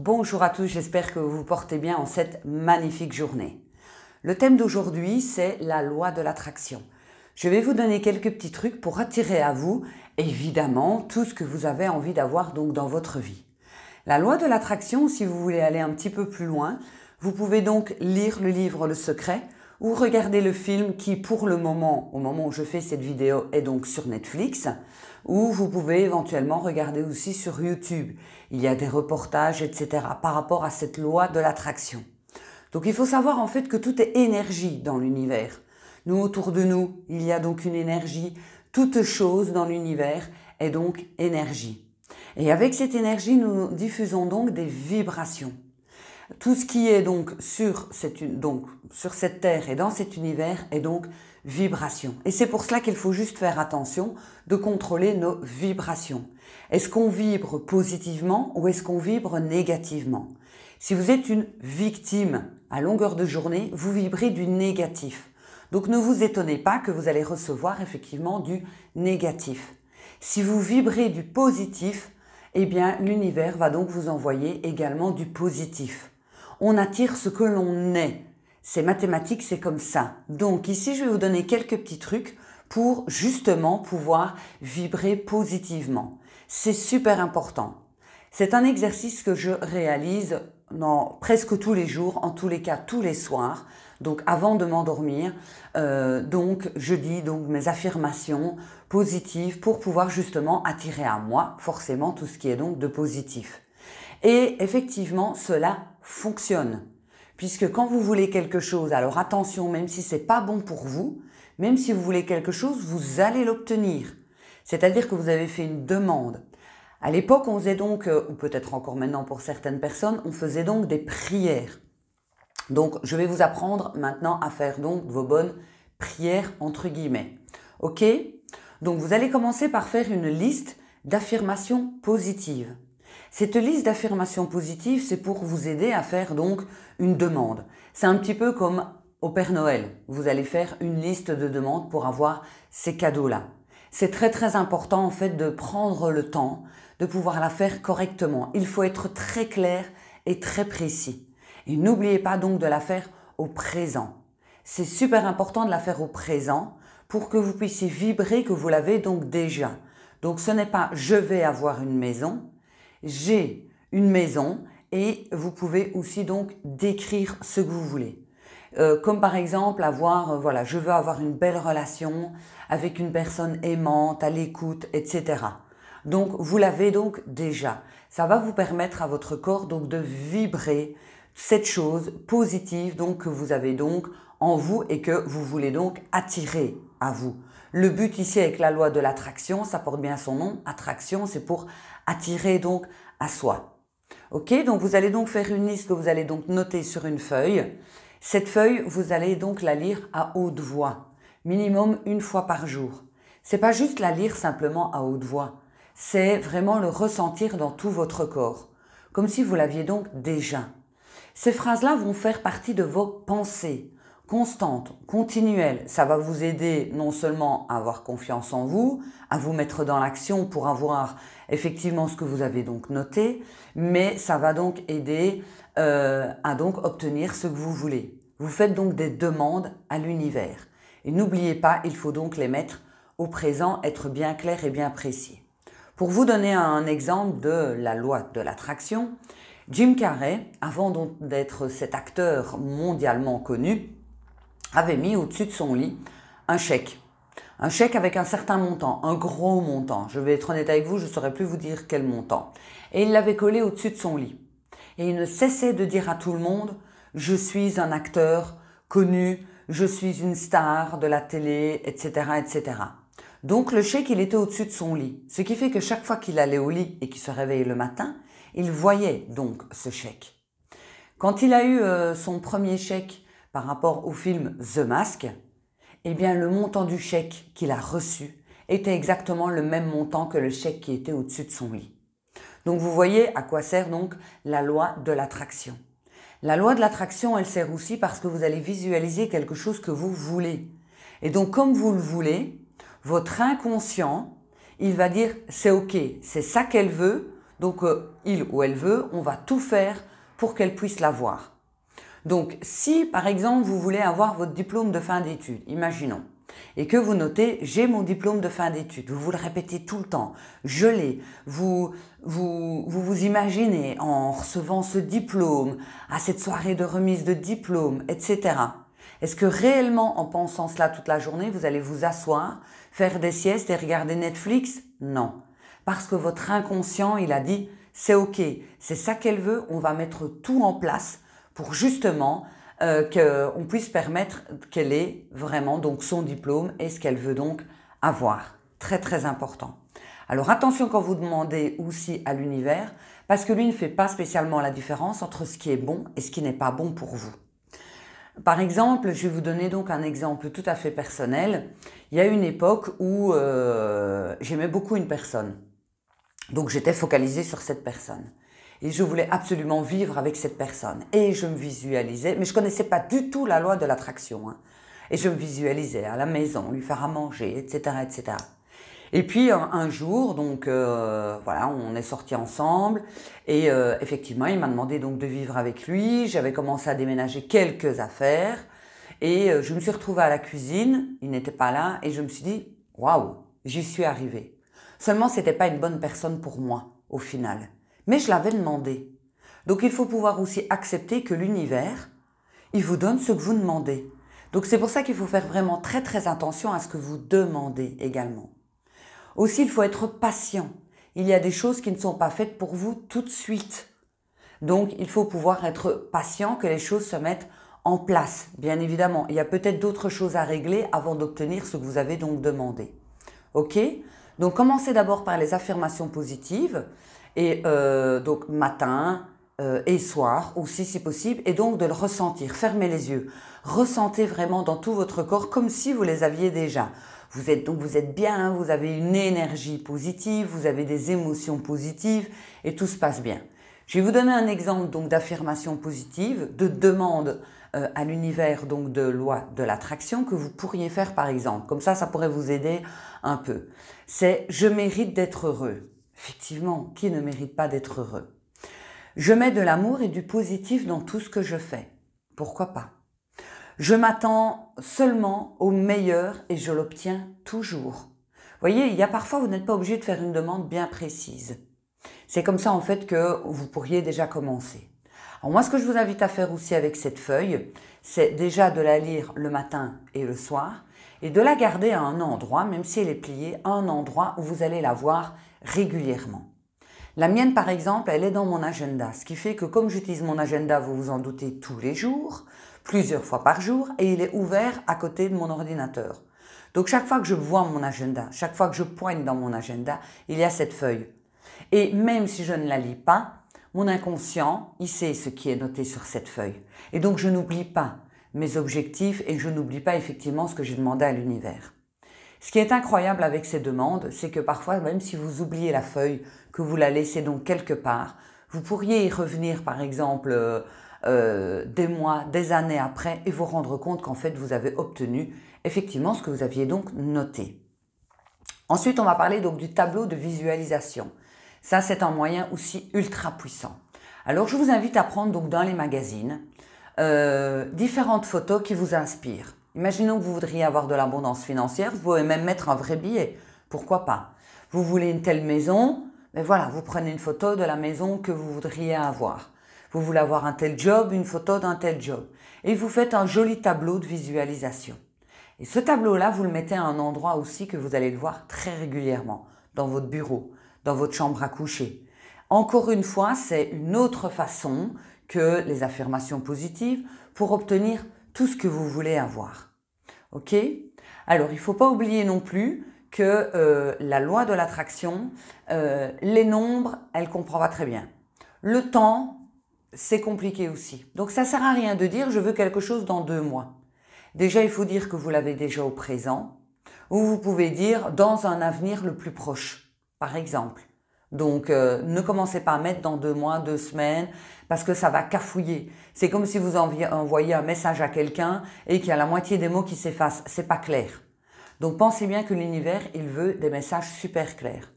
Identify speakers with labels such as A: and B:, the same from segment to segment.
A: bonjour à tous, j'espère que vous vous portez bien en cette magnifique journée. Le thème d'aujourd'hui, c'est la loi de l'attraction. Je vais vous donner quelques petits trucs pour attirer à vous, évidemment, tout ce que vous avez envie d'avoir donc dans votre vie. La loi de l'attraction, si vous voulez aller un petit peu plus loin, vous pouvez donc lire le livre Le Secret ou regarder le film qui, pour le moment, au moment où je fais cette vidéo, est donc sur Netflix, ou vous pouvez éventuellement regarder aussi sur YouTube. Il y a des reportages, etc. par rapport à cette loi de l'attraction. Donc il faut savoir en fait que tout est énergie dans l'univers. Nous, autour de nous, il y a donc une énergie. Toute chose dans l'univers est donc énergie. Et avec cette énergie, nous diffusons donc des vibrations. Tout ce qui est donc sur cette terre et dans cet univers est donc vibration. Et c'est pour cela qu'il faut juste faire attention de contrôler nos vibrations. Est-ce qu'on vibre positivement ou est-ce qu'on vibre négativement? Si vous êtes une victime à longueur de journée, vous vibrez du négatif. Donc ne vous étonnez pas que vous allez recevoir effectivement du négatif. Si vous vibrez du positif, eh bien l'univers va donc vous envoyer également du positif. On attire ce que l'on est. C'est mathématique, c'est comme ça. Donc ici, je vais vous donner quelques petits trucs pour justement pouvoir vibrer positivement. C'est super important. C'est un exercice que je réalise presque tous les jours, en tous les cas tous les soirs. Donc avant de m'endormir, je dis donc mes affirmations positives pour pouvoir justement attirer à moi forcément tout ce qui est donc de positif. Et effectivement, cela fonctionne. Puisque quand vous voulez quelque chose, alors attention, même si c'est pas bon pour vous, même si vous voulez quelque chose, vous allez l'obtenir. C'est-à-dire que vous avez fait une demande. À l'époque, on faisait donc, ou peut-être encore maintenant pour certaines personnes, on faisait donc des prières. Donc, je vais vous apprendre maintenant à faire donc vos bonnes prières entre guillemets. Ok? Donc, vous allez commencer par faire une liste d'affirmations positives. Cette liste d'affirmations positives, c'est pour vous aider à faire donc une demande. C'est un petit peu comme au Père Noël. Vous allez faire une liste de demandes pour avoir ces cadeaux-là. C'est très très important en fait de prendre le temps de pouvoir la faire correctement. Il faut être très clair et très précis. Et n'oubliez pas donc de la faire au présent. C'est super important de la faire au présent pour que vous puissiez vibrer que vous l'avez donc déjà. Donc ce n'est pas « je vais avoir une maison », j'ai une maison et vous pouvez aussi donc décrire ce que vous voulez. Comme par exemple je veux avoir une belle relation avec une personne aimante, à l'écoute, etc. Donc vous l'avez donc déjà. Ça va vous permettre à votre corps donc de vibrer cette chose positive donc que vous avez donc en vous et que vous voulez donc attirer à vous. Le but ici avec la loi de l'attraction, ça porte bien son nom, attraction, c'est pour attirer donc à soi. Ok, donc vous allez donc faire une liste que vous allez donc noter sur une feuille. Cette feuille, vous allez donc la lire à haute voix, minimum une fois par jour. C'est pas juste la lire simplement à haute voix, c'est vraiment le ressentir dans tout votre corps, comme si vous l'aviez donc déjà. Ces phrases-là vont faire partie de vos pensées, constantes, continuelles. Ça va vous aider non seulement à avoir confiance en vous, à vous mettre dans l'action pour avoir effectivement ce que vous avez donc noté, mais ça va donc aider à donc obtenir ce que vous voulez. Vous faites donc des demandes à l'univers. Et n'oubliez pas, il faut donc les mettre au présent, être bien clair et bien précis. Pour vous donner un exemple de la loi de l'attraction, Jim Carrey, avant d'être cet acteur mondialement connu, avait mis au-dessus de son lit un chèque. Un chèque avec un certain montant, un gros montant. Je vais être honnête avec vous, je ne saurais plus vous dire quel montant. Et il l'avait collé au-dessus de son lit. Et il ne cessait de dire à tout le monde « Je suis un acteur connu, je suis une star de la télé, etc. etc. » Donc le chèque, il était au-dessus de son lit. Ce qui fait que chaque fois qu'il allait au lit et qu'il se réveillait le matin, il voyait donc ce chèque. Quand il a eu son premier chèque par rapport au film The Mask, eh bien le montant du chèque qu'il a reçu était exactement le même montant que le chèque qui était au-dessus de son lit. Donc vous voyez à quoi sert donc la loi de l'attraction. La loi de l'attraction, elle sert aussi parce que vous allez visualiser quelque chose que vous voulez. Et donc comme vous le voulez, votre inconscient, il va dire c'est ok, c'est ça qu'elle veut, Donc, il ou elle veut, on va tout faire pour qu'elle puisse l'avoir. Donc, si par exemple, vous voulez avoir votre diplôme de fin d'études, imaginons, et que vous notez « j'ai mon diplôme de fin d'études », vous le répétez tout le temps, « je l'ai », vous imaginez en recevant ce diplôme, à cette soirée de remise de diplôme, etc. Est-ce que réellement, en pensant cela toute la journée, vous allez vous asseoir, faire des siestes et regarder Netflix? Non. Parce que votre inconscient, il a dit « c'est ok, c'est ça qu'elle veut, on va mettre tout en place pour justement qu'on puisse permettre qu'elle ait vraiment donc son diplôme et ce qu'elle veut donc avoir. » Très très important. Alors attention quand vous demandez aussi à l'univers, parce que lui ne fait pas spécialement la différence entre ce qui est bon et ce qui n'est pas bon pour vous. Par exemple, je vais vous donner donc un exemple tout à fait personnel. Il y a une époque où j'aimais beaucoup une personne. Donc j'étais focalisée sur cette personne. Et je voulais absolument vivre avec cette personne. Et je me visualisais, mais je ne connaissais pas du tout la loi de l'attraction. Hein. Et je me visualisais à la maison, lui faire à manger, etc. etc. Et puis un jour, donc voilà, on est sortis ensemble et effectivement, il m'a demandé donc de vivre avec lui. J'avais commencé à déménager quelques affaires et je me suis retrouvée à la cuisine. Il n'était pas là et je me suis dit waouh, j'y suis arrivée. Seulement, c'était pas une bonne personne pour moi au final, mais je l'avais demandé. Donc il faut pouvoir aussi accepter que l'univers, il vous donne ce que vous demandez. Donc c'est pour ça qu'il faut faire vraiment très très attention à ce que vous demandez également. Aussi, il faut être patient. Il y a des choses qui ne sont pas faites pour vous tout de suite. Donc, il faut pouvoir être patient, que les choses se mettent en place. Bien évidemment, il y a peut-être d'autres choses à régler avant d'obtenir ce que vous avez donc demandé. Ok? Donc, commencez d'abord par les affirmations positives. Et donc, matin et soir aussi, si possible. Et donc, de le ressentir. Fermez les yeux. Ressentez vraiment dans tout votre corps comme si vous les aviez déjà. Vous êtes bien, vous avez une énergie positive, vous avez des émotions positives et tout se passe bien. Je vais vous donner un exemple donc d'affirmation positive, de demande à l'univers donc de loi de l'attraction que vous pourriez faire par exemple. Comme ça pourrait vous aider un peu. C'est « je mérite d'être heureux ». Effectivement, qui ne mérite pas d'être heureux? Je mets de l'amour et du positif dans tout ce que je fais. Pourquoi pas? Je m'attends seulement au meilleur et je l'obtiens toujours. Vous voyez, il y a parfois, vous n'êtes pas obligé de faire une demande bien précise. C'est comme ça en fait que vous pourriez déjà commencer. Alors moi, ce que je vous invite à faire aussi avec cette feuille, c'est déjà de la lire le matin et le soir et de la garder à un endroit, même si elle est pliée, à un endroit où vous allez la voir régulièrement. La mienne, par exemple, elle est dans mon agenda, ce qui fait que comme j'utilise mon agenda, vous vous en doutez, tous les jours, plusieurs fois par jour, et il est ouvert à côté de mon ordinateur. Donc chaque fois que je vois mon agenda, chaque fois que je poigne dans mon agenda, il y a cette feuille. Et même si je ne la lis pas, mon inconscient, il sait ce qui est noté sur cette feuille. Et donc je n'oublie pas mes objectifs et je n'oublie pas effectivement ce que j'ai demandé à l'univers. Ce qui est incroyable avec ces demandes, c'est que parfois, même si vous oubliez la feuille, que vous la laissez donc quelque part, vous pourriez y revenir par exemple des mois, des années après et vous rendre compte qu'en fait vous avez obtenu effectivement ce que vous aviez donc noté. Ensuite, on va parler donc du tableau de visualisation. Ça, c'est un moyen aussi ultra puissant. Alors, je vous invite à prendre donc dans les magazines différentes photos qui vous inspirent. Imaginons que vous voudriez avoir de l'abondance financière, vous pouvez même mettre un vrai billet. Pourquoi pas? Vous voulez une telle maison, mais voilà, vous prenez une photo de la maison que vous voudriez avoir. Vous voulez avoir un tel job, une photo d'un tel job. Et vous faites un joli tableau de visualisation. Et ce tableau-là, vous le mettez à un endroit aussi que vous allez le voir très régulièrement, dans votre bureau, dans votre chambre à coucher. Encore une fois, c'est une autre façon que les affirmations positives pour obtenir tout ce que vous voulez avoir. Ok? Alors, il ne faut pas oublier non plus que la loi de l'attraction, les nombres, elle ne comprend pas très bien. Le temps, c'est compliqué aussi. Donc, ça ne sert à rien de dire « je veux quelque chose dans 2 mois ». Déjà, il faut dire que vous l'avez déjà au présent, ou vous pouvez dire « dans un avenir le plus proche », par exemple. Donc, ne commencez pas à mettre dans 2 mois, 2 semaines, parce que ça va cafouiller. C'est comme si vous envoyez un message à quelqu'un et qu'il y a la moitié des mots qui s'effacent. C'est pas clair. Donc, pensez bien que l'univers, il veut des messages super clairs.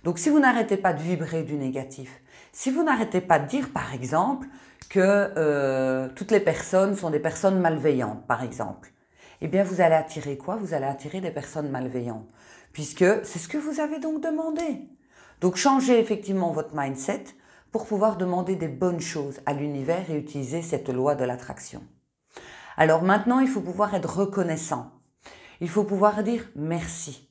A: Donc si vous n'arrêtez pas de vibrer du négatif, si vous n'arrêtez pas de dire par exemple que toutes les personnes sont des personnes malveillantes par exemple, eh bien vous allez attirer quoi? Vous allez attirer des personnes malveillantes, puisque c'est ce que vous avez donc demandé. Donc changez effectivement votre mindset pour pouvoir demander des bonnes choses à l'univers et utiliser cette loi de l'attraction. Alors maintenant, il faut pouvoir être reconnaissant. Il faut pouvoir dire merci.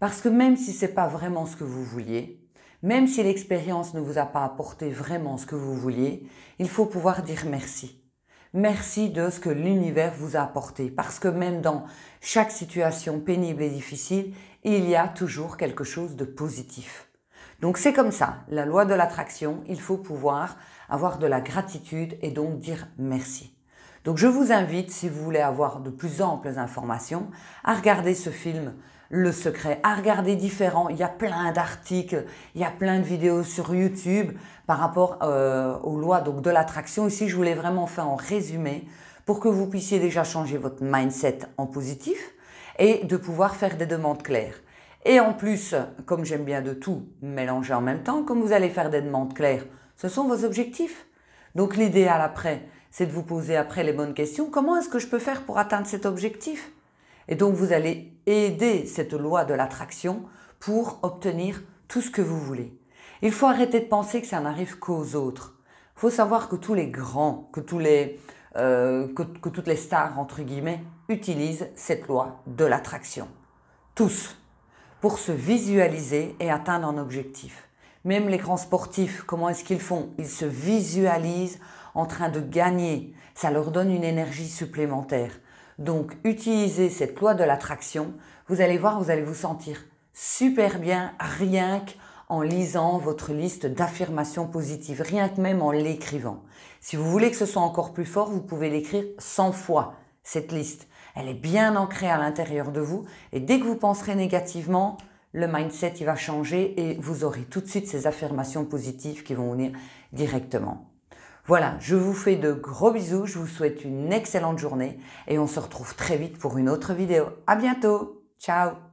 A: Parce que même si ce n'est pas vraiment ce que vous vouliez, même si l'expérience ne vous a pas apporté vraiment ce que vous vouliez, il faut pouvoir dire merci. Merci de ce que l'univers vous a apporté. Parce que même dans chaque situation pénible et difficile, il y a toujours quelque chose de positif. Donc c'est comme ça, la loi de l'attraction, il faut pouvoir avoir de la gratitude et donc dire merci. Donc je vous invite, si vous voulez avoir de plus amples informations, à regarder ce film Le Secret, à regarder différents, il y a plein d'articles, il y a plein de vidéos sur YouTube par rapport aux lois donc, de l'attraction. Ici, je vous l'ai vraiment fait en résumé pour que vous puissiez déjà changer votre mindset en positif et de pouvoir faire des demandes claires. Et en plus, comme j'aime bien de tout mélanger en même temps, comme vous allez faire des demandes claires, ce sont vos objectifs. Donc l'idéal après, c'est de vous poser après les bonnes questions. Comment est-ce que je peux faire pour atteindre cet objectif? Et donc vous allez aider cette loi de l'attraction pour obtenir tout ce que vous voulez. Il faut arrêter de penser que ça n'arrive qu'aux autres. Il faut savoir que tous les grands, que toutes les stars, entre guillemets, utilisent cette loi de l'attraction. Tous. Pour se visualiser et atteindre un objectif. Même les grands sportifs, comment est-ce qu'ils font? Ils se visualisent en train de gagner. Ça leur donne une énergie supplémentaire. Donc, utilisez cette loi de l'attraction. Vous allez voir, vous allez vous sentir super bien rien qu'en lisant votre liste d'affirmations positives, rien que même en l'écrivant. Si vous voulez que ce soit encore plus fort, vous pouvez l'écrire 100 fois, cette liste. Elle est bien ancrée à l'intérieur de vous et dès que vous penserez négativement, le mindset il va changer et vous aurez tout de suite ces affirmations positives qui vont venir directement. Voilà, je vous fais de gros bisous, je vous souhaite une excellente journée et on se retrouve très vite pour une autre vidéo. À bientôt, ciao!